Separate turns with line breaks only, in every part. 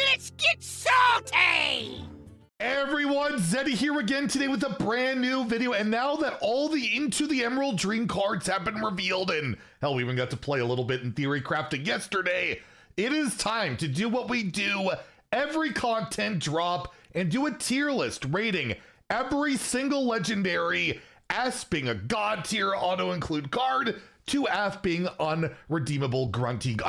Let's get salty!
Everyone, Zeddy here again today with a brand new video, and now that all the Into the Emerald Dream cards have been revealed, and hell, we even got to play a little bit in theory crafting yesterday, it is time to do what we do every content drop and do a tier list rating every single legendary, S being a god tier auto-include card, to F being unredeemable garbage.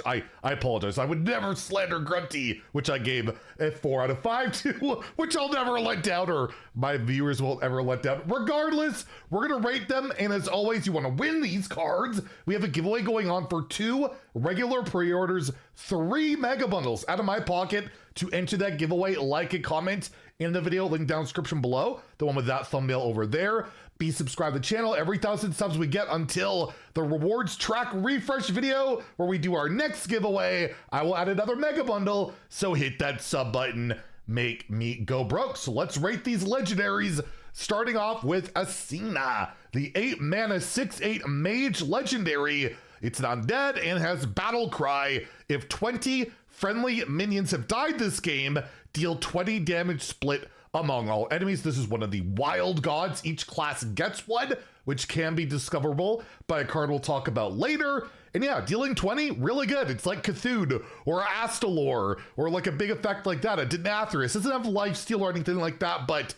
I apologize. I would never slander Grunty, which I gave a 4 out of 5 to, which I'll never let down, or my viewers won't ever let down. Regardless, we're gonna rate them, and as always, you wanna win these cards. We have a giveaway going on for 2 regular pre-orders, 3 mega bundles out of my pocket. To enter that giveaway, like and comment in the video, link down description below, the one with that thumbnail over there. Be subscribed to the channel. Every 1,000 subs we get until the rewards track refresh video where we do our next giveaway, I will add another mega bundle, so hit that sub button, make me go broke. So let's rate these legendaries, starting off with Asina, the 8 mana 6/8 mage legendary. It's an undead and has battle cry. If 20 friendly minions have died this game, deal 20 damage split among all enemies. This is one of the wild gods. Each class gets one, which can be discoverable by a card we'll talk about later. And yeah, dealing 20, really good. It's like Cthulhu or Astalor or like a big effect like that. A Denathris doesn't have lifesteal or anything like that, but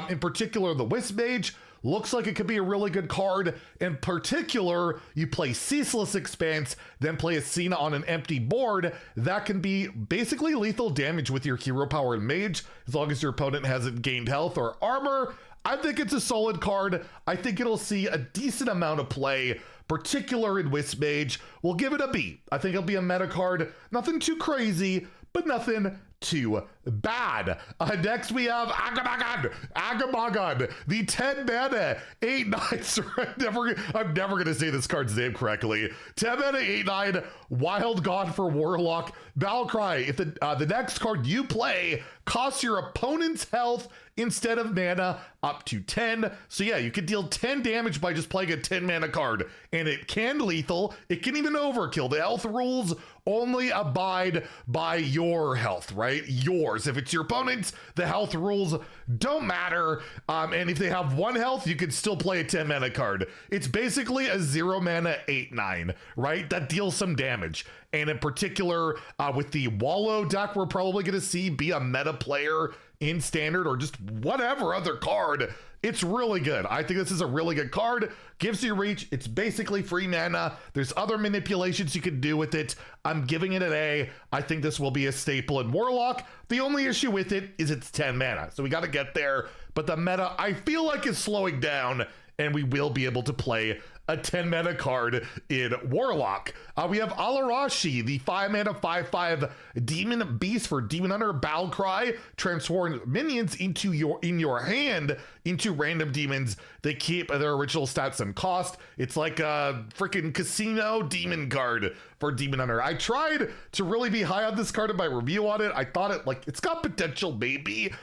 in particular, the Wisp Mage looks like it could be a really good card. In particular, you play Ceaseless Expanse, then play Asina on an empty board. That can be basically lethal damage with your hero power and mage, as long as your opponent hasn't gained health or armor. I think it's a solid card. I think it'll see a decent amount of play, particular in Wisp Mage. We'll give it a B. I think it'll be a meta card. Nothing too crazy, but nothing too bad. Next we have Agamagan, the 10 mana 8/9. I'm never gonna say this card's name correctly. 10 mana 8/9 wild god for Warlock. Battle cry. If the next card you play costs your opponent's health instead of mana up to 10. So yeah, you could deal 10 damage by just playing a 10 mana card, and it can lethal. It can even overkill. The health rules only abide by your health, right? Yours. If it's your opponent's, the health rules don't matter. And if they have 1 health, you can still play a 10 mana card. It's basically a 0 mana 8/9, right? That deals some damage. And in particular, with the Wallow deck, we're probably going to see be a meta player in standard or just whatever other card. It's really good. I think this is a really good card. Gives you reach. It's basically free mana. There's other manipulations you can do with it. I'm giving it an A. I think this will be a staple in Warlock. The only issue with it is it's 10 mana. So we got to get there. But the meta, I feel like, is slowing down, and we will be able to play a 10 mana card in Warlock. We have Alarashi, the 5 mana 5/5 demon beast for Demon Hunter. Battle cry, transform minions in your hand into random demons. They keep their original stats and cost. It's like a freaking casino demon card for Demon Hunter. I tried to really be high on this card in my review on it. I thought it's got potential maybe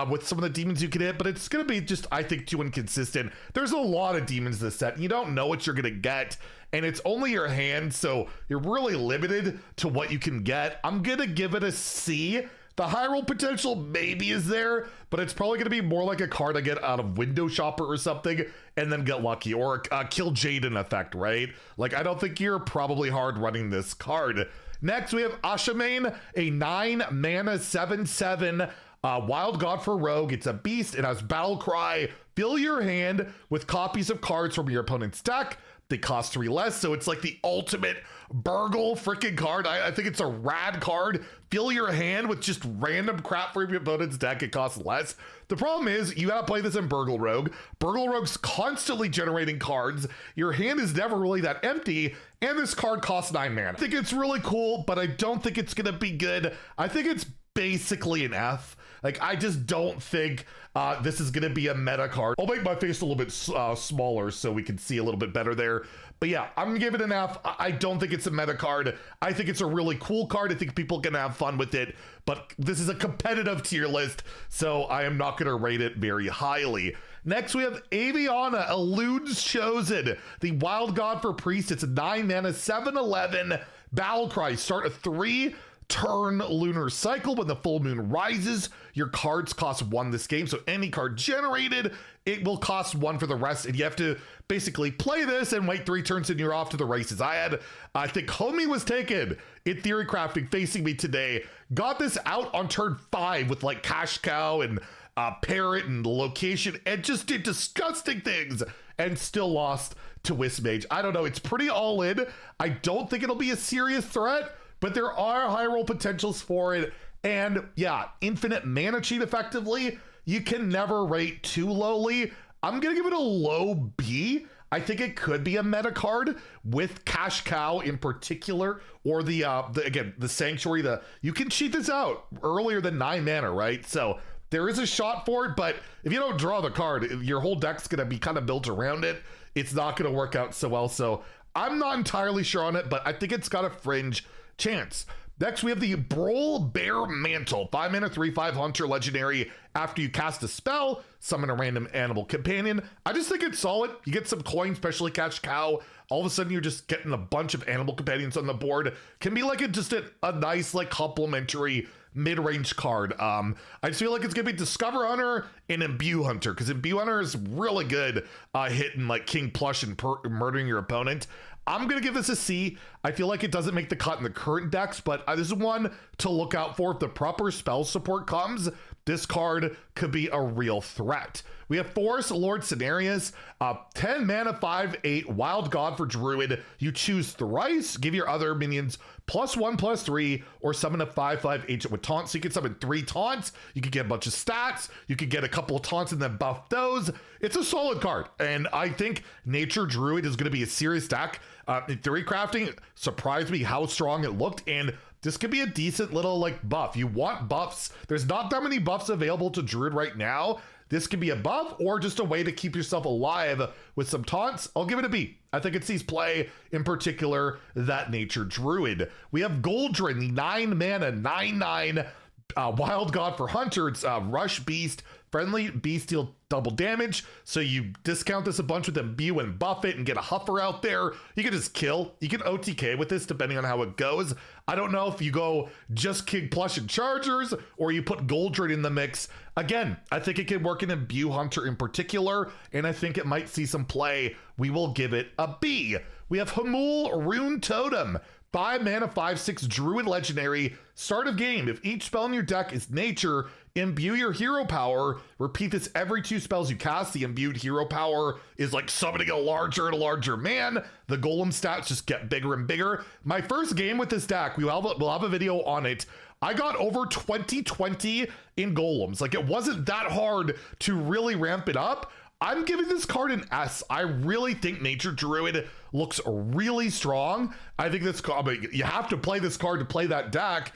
with some of the demons you can hit, but it's gonna be just, I think, too inconsistent. There's a lot of demons this set. You don't know what you're gonna get, and it's only your hand, so you're really limited to what you can get. I'm gonna give it a C. The high roll potential maybe is there, but it's probably gonna be more like a card I get out of Window Shopper or something and then get lucky, or a Kill Jaden effect, right? Like, I don't think you're probably hard running this card. Next, we have Shaman, a 9 mana 7/7 wild god for Rogue. It's a beast. It has battle cry. Fill your hand with copies of cards from your opponent's deck. They cost 3 less, so it's like the ultimate burgle freaking card. I think it's a rad card. Fill your hand with just random crap from your opponent's deck. It costs less. The problem is you gotta play this in Burgle Rogue. Burgle Rogue's constantly generating cards. Your hand is never really that empty, and this card costs 9 mana. I think it's really cool, but I don't think it's gonna be good. I think it's basically an F. Like, I just don't think this is gonna be a meta card. I'll make my face a little bit smaller so we can see a little bit better there. But yeah, I'm gonna give it an F. I don't think it's a meta card. I think it's a really cool card. I think people can have fun with it, but this is a competitive tier list, so I am not gonna rate it very highly. Next, we have Aviana, Elude's Chosen, the wild god for priest. It's a 9 mana, 7/11 battle cry. Start a 3 turn lunar cycle. When the full moon rises, your cards cost 1 this game. So any card generated, it will cost 1 for the rest. And you have to basically play this and wait 3 turns and you're off to the races. I think Homie was taken in Theory Crafting facing me today. Got this out on turn 5 with like Cash Cow and Parrot and Location, and just did disgusting things and still lost to Wisp Mage. I don't know. It's pretty all in. I don't think it'll be a serious threat, but there are high roll potentials for it. And yeah, infinite mana cheat effectively. You can never rate too lowly. I'm going to give it a low B. I think it could be a meta card with Cash Cow in particular, or the Sanctuary. You can cheat this out earlier than 9 mana, right? So there is a shot for it, but if you don't draw the card, your whole deck's going to be kind of built around it. It's not going to work out so well. So I'm not entirely sure on it, but I think it's got a fringe chance. Next, we have the Brawl Bear Mantle. 5 mana, 3/5 Hunter legendary. After you cast a spell, summon a random animal companion. I just think it's solid. You get some coins, especially Cash Cow. All of a sudden, you're just getting a bunch of animal companions on the board. Can be like a nice, like, complementary mid-range card. I just feel like it's gonna be Discover Hunter and Imbue Hunter, because Imbue Hunter is really good hitting like King Plush and murdering your opponent. I'm gonna give this a C. I feel like it doesn't make the cut in the current decks, but this is one to look out for. If the proper spell support comes, this card could be a real threat. We have Forest Lord Cenarius, 10 mana, 5/8 Wild God for Druid. You choose thrice, give your other minions +1/+3, or summon a 5/5 agent with taunts. So you can summon 3 taunts. You could get a bunch of stats. You could get a couple of taunts and then buff those. It's a solid card, and I think Nature Druid is going to be a serious deck. In Theory Crafting, surprised me how strong it looked, and this could be a decent little like buff. You want buffs. There's not that many buffs available to Druid right now. This could be a buff or just a way to keep yourself alive with some taunts. I'll give it a B. I think it sees play, in particular, that Nature Druid. We have Goldrinn, the 9 mana, 9/9 Wild God for Hunter. It's Rush Beast. Friendly beast deal double damage, so you discount this a bunch with Imbue and buff it and get a Huffer out there. You can just kill. You can OTK with this depending on how it goes. I don't know if you go just King Plush and Chargers or you put Goldrinn in the mix. Again, I think it can work in Imbue Hunter in particular, and I think it might see some play. We will give it a B. We have Hamuul Rune Totem. 5 mana, 5/6 Druid legendary. Start of game. If each spell in your deck is nature, imbue your hero power. Repeat this every 2 spells you cast. The imbued hero power is like summoning a larger and larger man. The golem stats just get bigger and bigger. My first game with this deck, we'll have a video on it. I got over 20/20 in golems. Like, it wasn't that hard to really ramp it up. I'm giving this card an S. I really think Nature Druid looks really strong. I think this card, you have to play this card to play that deck.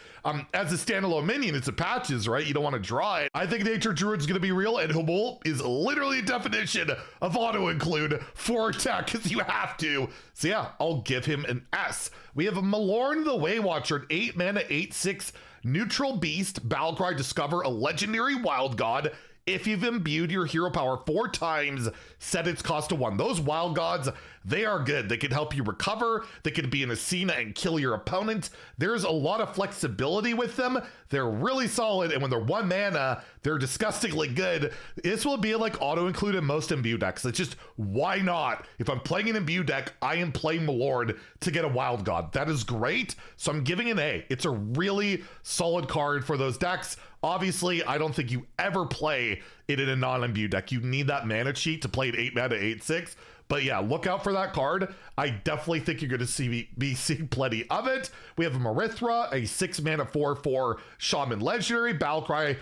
As a standalone minion, it's a patches, right? You don't want to draw it. I think Nature Druid's going to be real, and Hamuul is literally a definition of auto-include for attack, because you have to. So yeah, I'll give him an S. We have a Malorn the Waywatcher, an 8 mana, 8/6 neutral beast. Battlecry, discover a legendary wild god. If you've imbued your hero power 4 times, set its cost to 1. Those wild gods, they are good. They can help you recover. They can be in a Cena and kill your opponent. There's a lot of flexibility with them. They're really solid, and when they're 1 mana, they're disgustingly good. This will be like auto-include in most imbue decks. It's just, why not? If I'm playing an imbue deck, I am playing Malorn to get a wild god. That is great, so I'm giving an A. It's a really solid card for those decks. Obviously, I don't think you ever play it in a non-imbue deck. You need that mana cheat to play an 8 mana 8/6. But yeah, look out for that card. I definitely think you're going to be seeing plenty of it. We have Marithra, a 6 mana 4/4 Shaman legendary. Battlecry,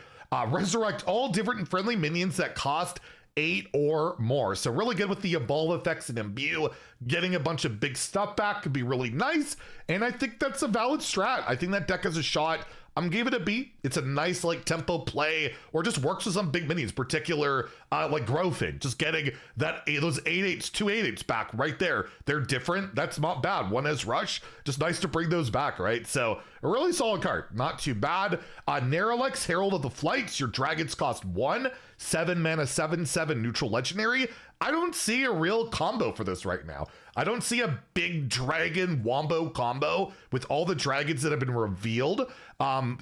resurrect all different and friendly minions that cost 8 or more. So really good with the evolve effects and imbue. Getting a bunch of big stuff back could be really nice. And I think that's a valid strat. I think that deck has a shot. I'm giving it a B. It's a nice like tempo play, or just works with some big minions, particular like Growthin. Just getting those 8/8s, 2 8/8s back right there. They're different. That's not bad. One has rush. Just nice to bring those back, right? So a really solid card. Not too bad. Neralex, Herald of the Flights. Your dragons cost 1. 7 mana, 7/7 neutral legendary. I don't see a real combo for this right now. I don't see a big dragon wombo combo with all the dragons that have been revealed, from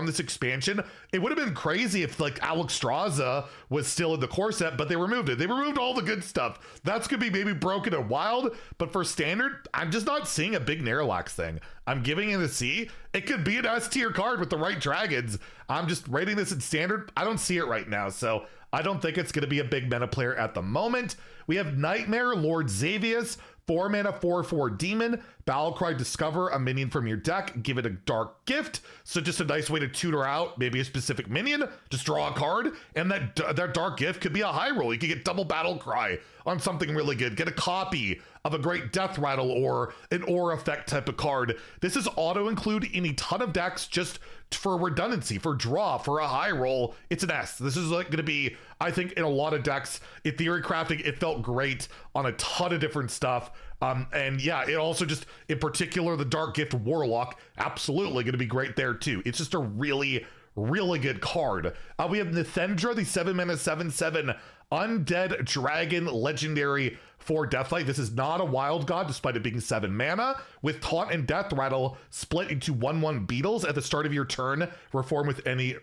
this expansion. It would have been crazy if like Alexstrasza was still in the core set, but they removed it. They removed all the good stuff. That's gonna be maybe broken and wild, but for standard, I'm just not seeing a big Narlax thing. I'm giving it a C. It could be an S tier card with the right dragons. I'm just rating this in standard. I don't see it right now, so I don't think it's going to be a big meta player at the moment. We have Nightmare Lord Xavius, 4 mana, 4/4 demon. Battlecry, discover a minion from your deck, give it a dark gift. So just a nice way to tutor out maybe a specific minion, just draw a card, and that dark gift could be a high roll. You could get double Battlecry on something really good. Get a copy of a great Death Rattle or an Aura effect type of card. This is auto-include in a ton of decks just for redundancy, for draw, for a high roll. It's an S. This is like going to be, I think, in a lot of decks. In theory crafting, it felt great on a ton of different stuff. And yeah, it also just, in particular, the Dark Gift Warlock, absolutely going to be great there too. It's just a really, really good card. We have Nithendra, the 7 mana 7/7 undead dragon legendary for Deathlight. This is not a wild god despite it being 7 mana. With Taunt and Death Rattle, split into 1/1 beetles at the start of your turn, reform with any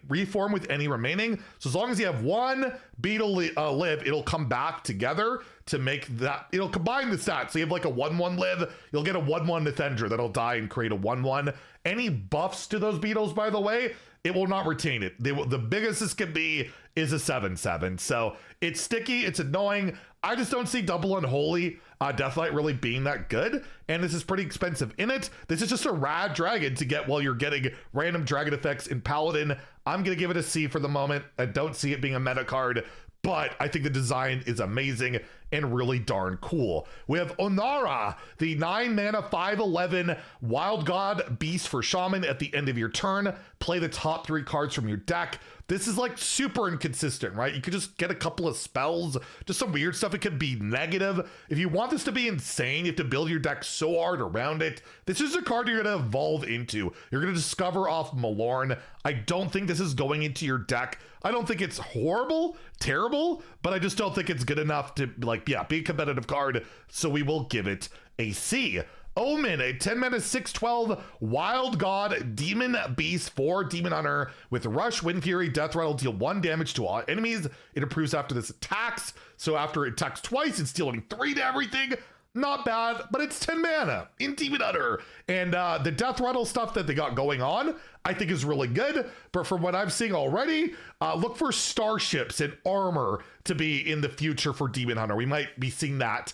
remaining. So as long as you have one beetle live, it'll come back together to make that, it'll combine the stats. So you have like a 1/1 live, you'll get a 1/1 Nithendra that'll die and create a 1/1. Any buffs to those beetles, by the way, it will not retain it. The biggest this can be is a 7/7. So it's sticky, it's annoying. I just don't see double unholy Deathlight really being that good, and this is pretty expensive in it. This is just a rad dragon to get while you're getting random dragon effects in Paladin. I'm gonna give it a C for the moment. I don't see it being a meta card, but I think the design is amazing and really darn cool. We have Onara, the 9 mana 5/11 wild god beast for Shaman. At the end of your turn, play the top 3 cards from your deck. This is like super inconsistent, right? You could just get a couple of spells, just some weird stuff. It could be negative. If you want this to be insane, you have to build your deck so hard around it. This is a card you're gonna evolve into. You're gonna discover off Malorn. I don't think this is going into your deck. I don't think it's horrible, terrible, but I just don't think it's good enough to be a competitive card. So we will give it a C. Omen, a 10 mana 6/12 wild god demon beast for Demon Hunter with Rush, Wind Fury, Death Rattle, deal 1 damage to all enemies. It improves after this attacks. So after it attacks twice, it's dealing 3 to everything. Not bad, but it's 10 mana in Demon Hunter. And the Death Rattle stuff that they got going on, I think is really good. But from what I'm seeing already, look for starships and armor to be in the future for Demon Hunter. We might be seeing that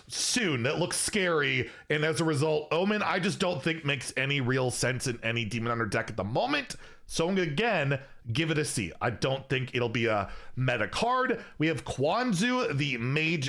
soon. That looks scary. And as a result, Omen, I just don't think makes any real sense in any Demon Hunter deck at the moment. So I'm gonna, again, give it a C. I don't think it'll be a meta card. We have Kwanzu, the mage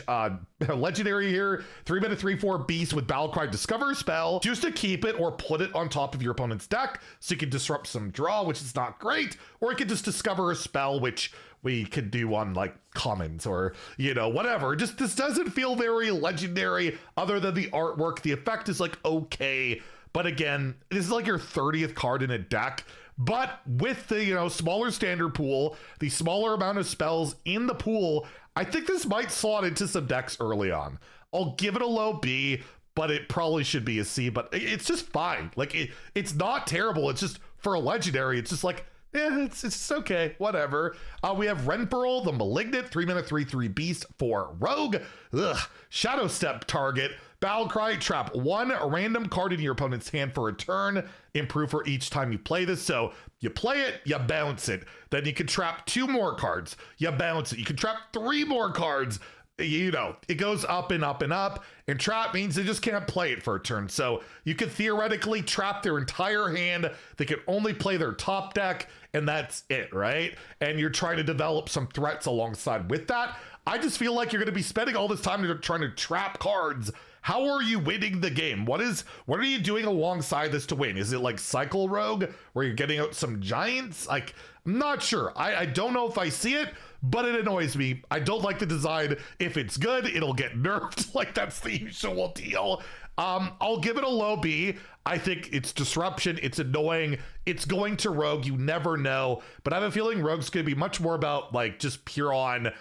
legendary here. 3 mana 3/4 beast with Battlecry, discover a spell. Choose to keep it or put it on top of your opponent's deck so you can disrupt some draw, which is not great. Or you can just discover a spell, which we could do on like commons or, whatever. Just this doesn't feel very legendary other than the artwork. The effect is like okay. But again, this is like your 30th card in a deck. But with the, smaller standard pool, the smaller amount of spells in the pool, I think this might slot into some decks early on. I'll give it a low B, but it probably should be a C, but it's just fine. Like, it's not terrible. It's just, for a legendary, it's just like, it's okay, whatever. We have Renpearl, the Malignant, 3 mana 3/3 beast for Rogue. Shadow Step target. Battlecry, trap 1 random card in your opponent's hand for a turn. Improve for each time you play this. So you play it, you bounce it. Then you can trap 2 more cards. You bounce it. You can trap 3 more cards. It goes up and up and up. And trap means they just can't play it for a turn. So you could theoretically trap their entire hand. They can only play their top deck, and that's it, right? And you're trying to develop some threats alongside with that. I just feel like you're going to be spending all this time trying to trap cards. How are you winning the game? What are you doing alongside this to win? Is it like Cycle Rogue where you're getting out some giants? Like, I'm not sure. I don't know if I see it, but it annoys me. I don't like the design. If it's good, it'll get nerfed. Like, that's the usual deal. I'll give it a low B. I think it's disruption. It's annoying. It's going to Rogue. You never know. But I have a feeling Rogue's going to be much more about like just pure on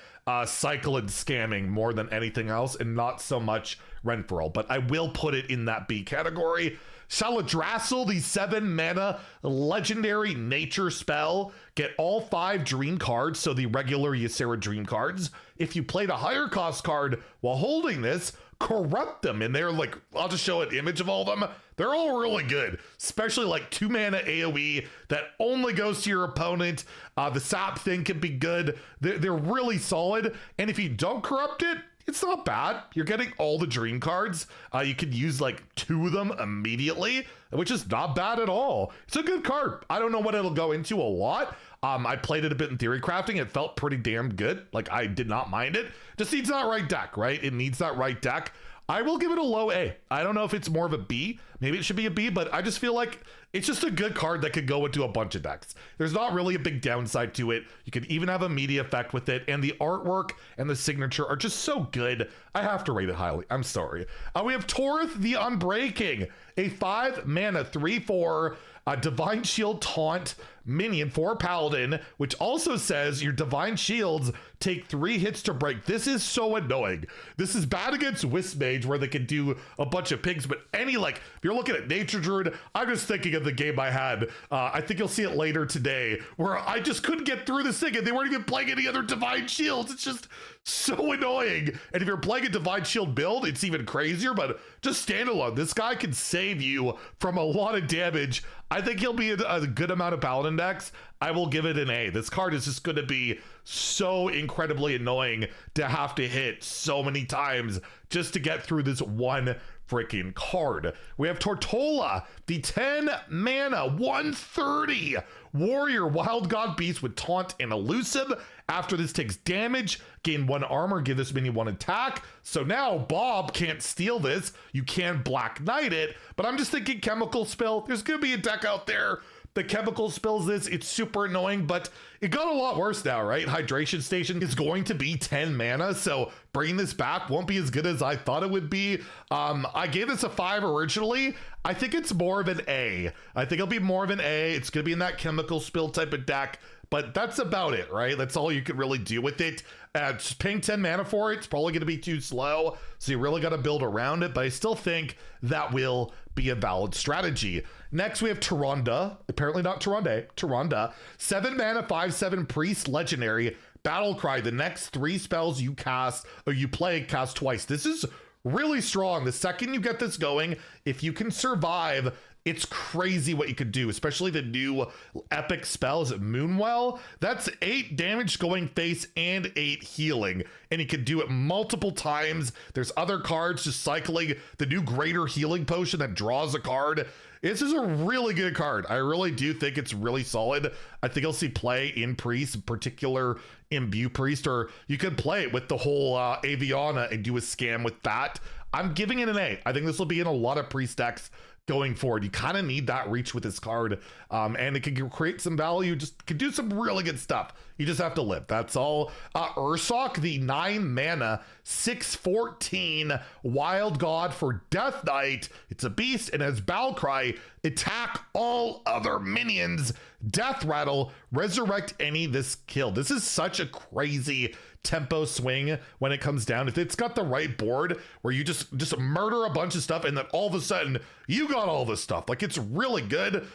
cycle and scamming more than anything else, and not so much Renferal. But I will put it in that B category. Shaladrassil, the 7 mana legendary nature spell. Get all 5 dream cards, so the regular Ysera dream cards. If you played a higher cost card while holding this, corrupt them. And they're like, I'll just show an image of all of them. They're all really good, especially like 2 mana AoE that only goes to your opponent. The sap thing can be good. They're really solid. And if you don't corrupt it, it's not bad. You're getting all the dream cards. You can use like 2 of them immediately, which is not bad at all. It's a good card. I don't know what it'll go into a lot. I played it a bit in theory crafting. It felt pretty damn good. Like, I did not mind it. Just needs that right deck, right? It needs that right deck. I will give it a low A. I don't know if it's more of a B. Maybe it should be a B, but I just feel like it's just a good card that could go into a bunch of decks. There's not really a big downside to it. You can even have a media effect with it, and the artwork and the signature are just so good. I have to rate it highly. I'm sorry. We have Torith the Unbreaking, a 5 mana 3/4 Divine Shield Taunt minion for Paladin, which also says your Divine Shields take 3 hits to break. This is so annoying. This is bad against Wisp Mage, where they can do a bunch of pigs, but any, like, if you're looking at Nature Druid, I'm just thinking of the game I had. I think you'll see it later today, where I just couldn't get through this thing, and they weren't even playing any other Divine Shields. It's just so annoying. And if you're playing a Divine Shield build, it's even crazier, but just standalone, this guy can save you from a lot of damage. I think he'll be a good amount of Paladin decks. I will give it an A. This card is just going to be so incredibly annoying to have to hit so many times just to get through this one freaking card. We have Tortola, the 10 mana 130 warrior wild god beast with taunt and elusive. After this takes damage, gain 1 armor, give this minion 1 attack. So now Bob can't steal this. You can Black Knight it, but I'm just thinking chemical spell. There's gonna be a deck out there that chemical spells this. It's super annoying, but it got a lot worse now, right? Hydration Station is going to be 10 mana, so bringing this back won't be as good as I thought it would be. I gave this a 5 originally. I think it's more of an A. I think it'll be more of an A. It's gonna be in that chemical spill type of deck, but that's about it, right? That's all you can really do with it. Just paying 10 mana for it, it's probably going to be too slow, so you really got to build around it, but I still think that will be a valid strategy. Next, we have Tyrande. Apparently not Tyrande. Tyrande. 7 mana, 5/7 priest, legendary. Battle Cry. The next 3 spells you cast, or you play, cast twice. This is really strong. The second you get this going, if you can survive, it's crazy what you could do, especially the new epic spells at Moonwell. That's 8 damage going face and 8 healing, and you can do it multiple times. There's other cards just cycling. The new greater healing potion that draws a card. This is a really good card. I really do think it's really solid. I think you'll see play in Priest, in particular Imbue Priest, or you could play it with the whole Aviana and do a scam with that. I'm giving it an A. I think this will be in a lot of Priest decks going forward. You kind of need that reach with this card, and it can create some value, just can do some really good stuff. You just have to live. That's all. Ursoc, the 9 mana 6/14 wild god for Death Knight. It's a beast and has Battle Cry. Attack all other minions. Death Rattle. Resurrect any this kill. This is such a crazy tempo swing when it comes down. If it's got the right board where you just murder a bunch of stuff and then all of a sudden you got all this stuff. Like, it's really good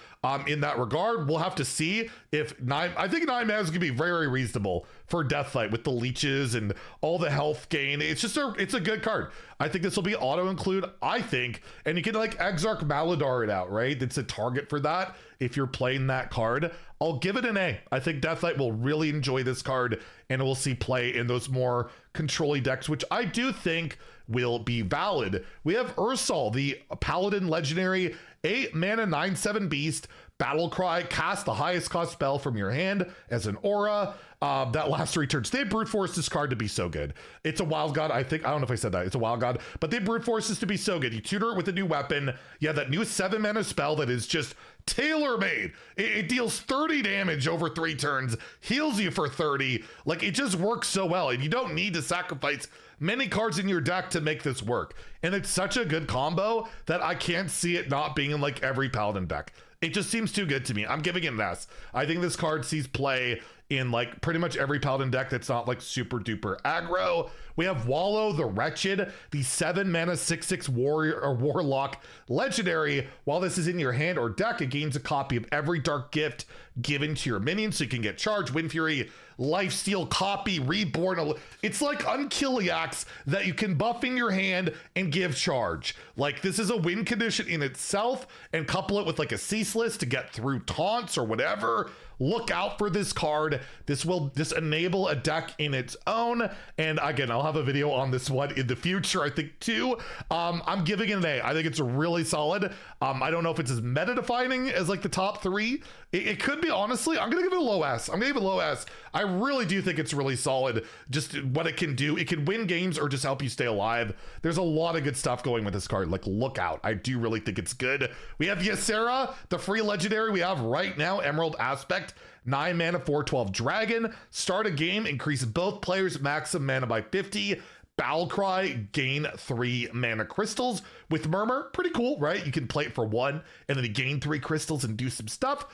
in that regard. We'll have to see if I think 9 mana is gonna be very reasonable for Deathlight with the leeches and all the health gain. It's a good card. I think this will be auto include, I think, and you can like Exarch Maladar it out, right? It's a target for that if you're playing that card. I'll give it an A. I think Deathlight will really enjoy this card, and we'll see play in those more control-y decks, which I do think will be valid. We have Ursal, the Paladin legendary, 8 mana 9/7 beast. Battle Cry, cast the highest cost spell from your hand as an aura. That lasts 3 turns. They brute force this card to be so good. It's a wild god, I think. I don't know if I said that. It's a wild god, but they brute force this to be so good. You tutor it with a new weapon. Yeah, that new 7 mana spell that is just tailor-made. It deals 30 damage over 3 turns, heals you for 30. Like, it just works so well, and you don't need to sacrifice many cards in your deck to make this work. And it's such a good combo that I can't see it not being in like every Paladin deck. It just seems too good to me. I'm giving it an S. I think this card sees play in like pretty much every Paladin deck that's not like super duper aggro. We have Wallow the Wretched, the 7 mana 6/6 warrior or warlock legendary. While this is in your hand or deck, it gains a copy of every dark gift given to your minions, so you can get charge, Wind Fury, Lifesteal, copy, reborn. It's like Unkiliax that you can buff in your hand and give charge. Like, this is a win condition in itself, and couple it with like a ceaseless to get through taunts or whatever. Look out for this card. This will enable a deck in its own. And again, I'll have a video on this one in the future, I think too. I'm giving it an A. I think it's really solid. I don't know if it's as meta defining as like the top 3. It could be, honestly. I'm gonna give it a low S. I'm gonna give it a low S. I really do think it's really solid. Just what it can do. It can win games or just help you stay alive. There's a lot of good stuff going with this card. Like, look out. I do really think it's good. We have Ysera, the free legendary we have right now, Emerald Aspect. 9 mana, 4/12 dragon. Start a game, increase both players' maximum mana by 50. Battle Cry, gain 3 mana crystals. With Murmur, pretty cool, right? You can play it for 1 and then you gain 3 crystals and do some stuff.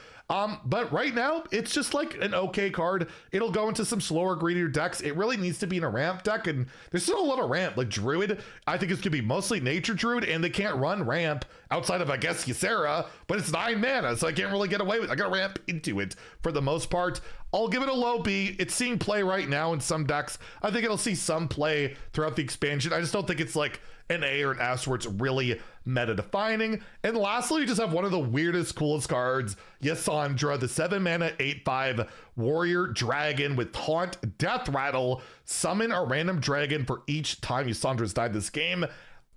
But right now, it's just like an okay card. It'll go into some slower, greedier decks. It really needs to be in a ramp deck, and there's still a lot of ramp. Like Druid, I think it's gonna be mostly Nature Druid, and they can't run ramp outside of, I guess, Ysera, but it's 9 mana, so I can't really get away with it. I gotta ramp into it for the most part. I'll give it a low B. It's seeing play right now in some decks. I think it'll see some play throughout the expansion. I just don't think it's like an A or an S where it's really meta defining. And lastly, you just have one of the weirdest, coolest cards, Ysandra, the 7 mana 8/5 warrior dragon with taunt, death rattle. Summon a random dragon for each time Ysandra's died this game.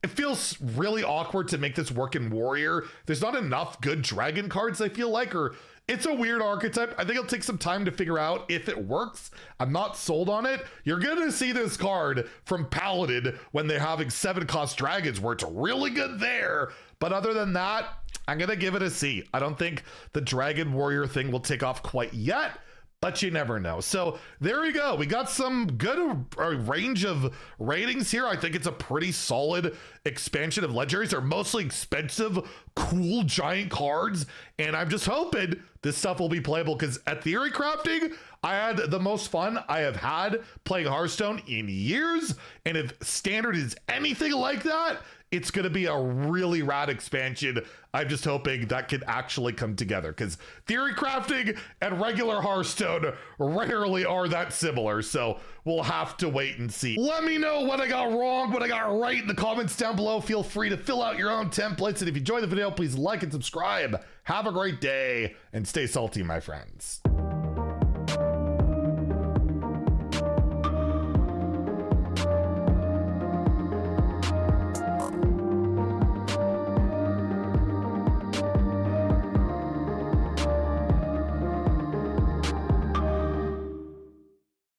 It feels really awkward to make this work in warrior. There's not enough good dragon cards, I feel like, or it's a weird archetype. I think it'll take some time to figure out if it works. I'm not sold on it. You're gonna see this card from Paladin when they're having 7-cost dragons where it's really good there. But other than that, I'm gonna give it a C. I don't think the dragon warrior thing will take off quite yet, but you never know. So there we go. We got some good range of ratings here. I think it's a pretty solid expansion of legendaries. They're mostly expensive, cool, giant cards. And I'm just hoping this stuff will be playable, because at Theory Crafting, I had the most fun I have had playing Hearthstone in years. And if standard is anything like that, it's going to be a really rad expansion. I'm just hoping that can actually come together, because Theory Crafting and regular Hearthstone rarely are that similar. So we'll have to wait and see. Let me know what I got wrong, what I got right in the comments down below. Feel free to fill out your own templates. And if you enjoyed the video, please like and subscribe. Have a great day and stay salty, my friends.